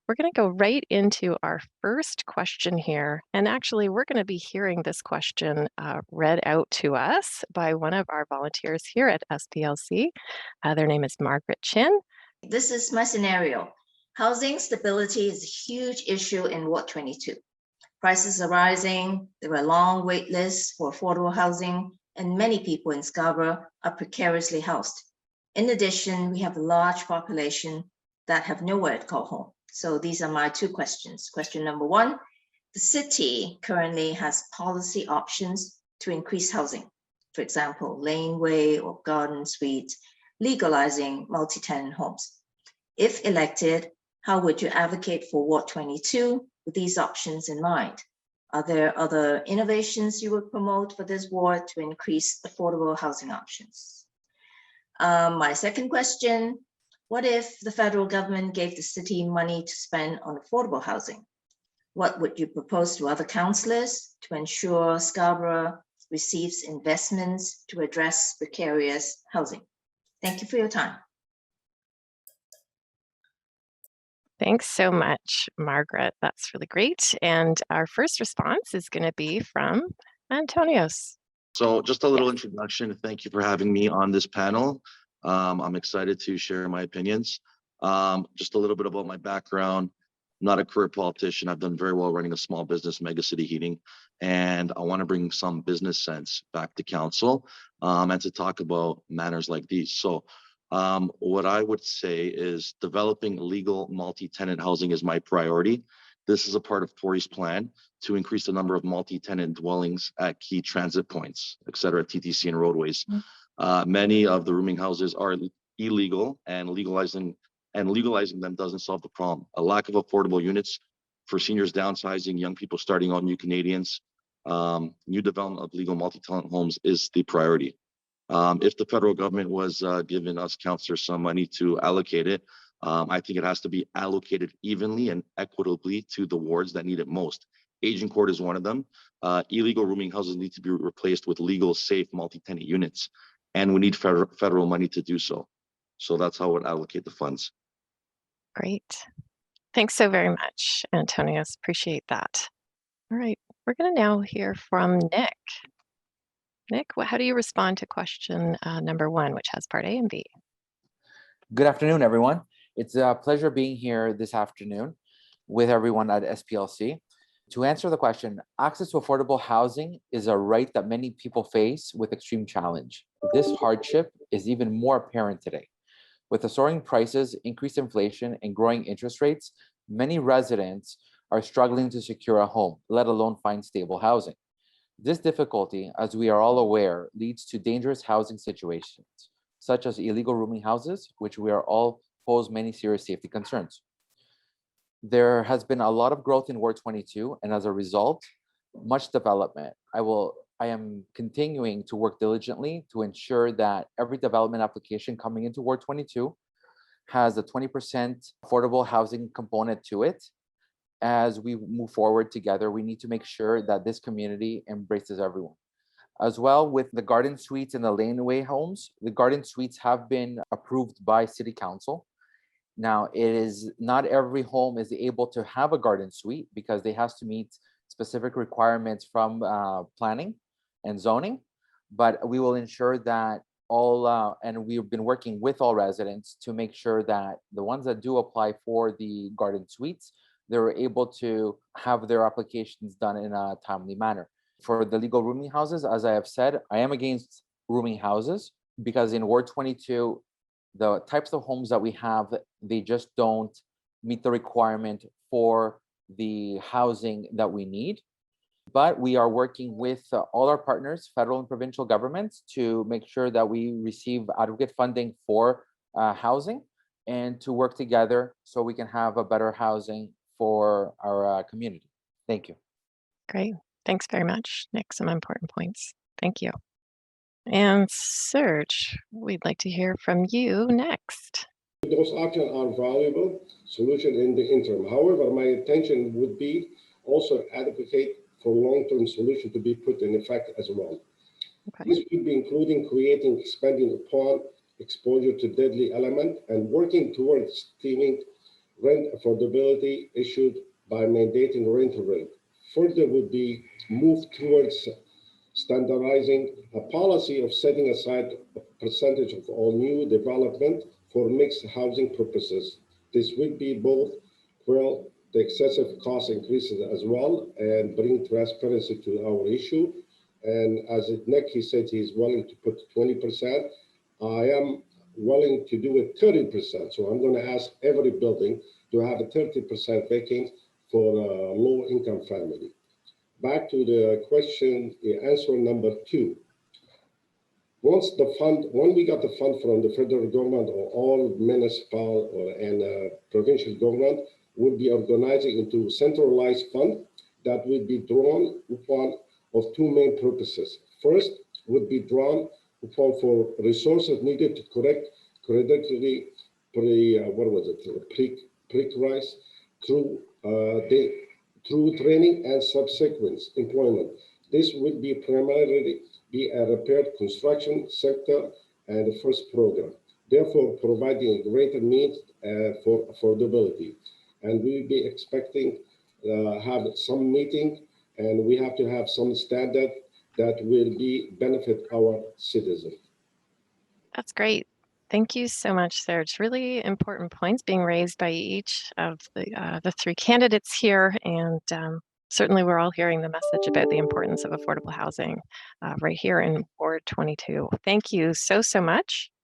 We're going to go right into our first question here. And actually, we're going to be hearing this question read out to us by one of our volunteers here at SPLC. Their name is Margaret Chin. This is my scenario. Housing stability is a huge issue in Ward 22. Prices are rising, there are long wait lists for affordable housing, and many people in Scarborough are precariously housed. In addition, we have a large population that have nowhere to call home. So these are my two questions. Question number one, the city currently has policy options to increase housing. For example, laneway or garden suites, legalizing multi-tenant homes. If elected, how would you advocate for Ward 22 with these options in mind? Are there other innovations you would promote for this ward to increase affordable housing options? My second question, what if the federal government gave the city money to spend on affordable housing? What would you propose to other councillors to ensure Scarborough receives investments to address precarious housing? Thank you for your time. Thanks so much, Margaret. That's really great. And our first response is going to be from Antonios. So just a little introduction. Thank you for having me on this panel. I'm excited to share my opinions. Just a little bit about my background. I'm not a career politician. I've done very well running a small business, Mega City Heating, and I want to bring some business sense back to council and to talk about matters like these. So what I would say is developing legal multi-tenant housing is my priority. This is a part of Tory's plan to increase the number of multi-tenant dwellings at key transit points, et cetera, TTC and roadways. Many of the rooming houses are illegal, and legalizing them doesn't solve the problem. A lack of affordable units for seniors downsizing, young people starting out, new Canadians, new development of legal multi-tenant homes is the priority. If the federal government was giving us councillors some money to allocate it, I think it has to be allocated evenly and equitably to the wards that need it most. Aging court is one of them. Illegal rooming houses need to be replaced with legal, safe multi-tenant units, and we need federal money to do so. So that's how I would allocate the funds. Great. Thanks so very much, Antonios. Appreciate that. All right, we're going to now hear from Nick. Nick, how do you respond to question number one, which has part A and B? Good afternoon, everyone. It's a pleasure being here this afternoon with everyone at SPLC. To answer the question, access to affordable housing is a right that many people face with extreme challenge. This hardship is even more apparent today. With the soaring prices, increased inflation, and growing interest rates, many residents are struggling to secure a home, let alone find stable housing. This difficulty, as we are all aware, leads to dangerous housing situations, such as illegal rooming houses, which we are all pose many serious safety concerns. There has been a lot of growth in Ward 22, and as a result, much development. I am continuing to work diligently to ensure that every development application coming into Ward 22 has a 20% affordable housing component to it. As we move forward together, we need to make sure that this community embraces everyone. As well, with the garden suites and the laneway homes, the garden suites have been approved by City Council. Now, it is not every home is able to have a garden suite because they have to meet specific requirements from planning and zoning, but we will ensure that all, and we've been working with all residents to make sure that the ones that do apply for the garden suites, they're able to have their applications done in a timely manner. For the legal rooming houses, as I have said, I am against rooming houses because in Ward 22, the types of homes that we have, they just don't meet the requirement for the housing that we need. But we are working with all our partners, federal and provincial governments, to make sure that we receive adequate funding for housing and to work together so we can have a better housing for our community. Thank you. Great. Thanks very much, Nick. Some important points. Thank you. And Serge, we'd like to hear from you next. Those options are valuable solutions in the interim. However, my intention would be also advocate for long-term solution to be put in effect as well. Okay. This would be including creating, expanding upon exposure to deadly element and working towards stemming rent affordability issued by mandating rental rate. Further would be moved towards standardizing a policy of setting aside a percentage of all new development for mixed housing purposes. This would be both well the excessive cost increases as well and bring transparency to our issue. And as Nick, he said he's willing to put 20%. I am willing to do it 30%. So I'm going to ask every building to have a 30% vacant for a low income family. Back to the question, answer number 2. When we got the fund from the federal government or all municipal and provincial government, would be organizing into centralized fund that would be drawn upon of 2 main purposes. First, would be drawn upon for resources needed to correct creditally pre-rise through training and subsequent employment. This would be primarily be a repair construction sector and the first program, therefore providing a greater need for affordability. And we'll be expecting have some meeting, and we have to have some standard that will be benefit our citizens. That's great. Thank you so much, Serge. Really important points being raised by each of the 3 candidates here, and certainly we're all hearing the message about the importance of affordable housing right here in Ward 22. Thank you so much.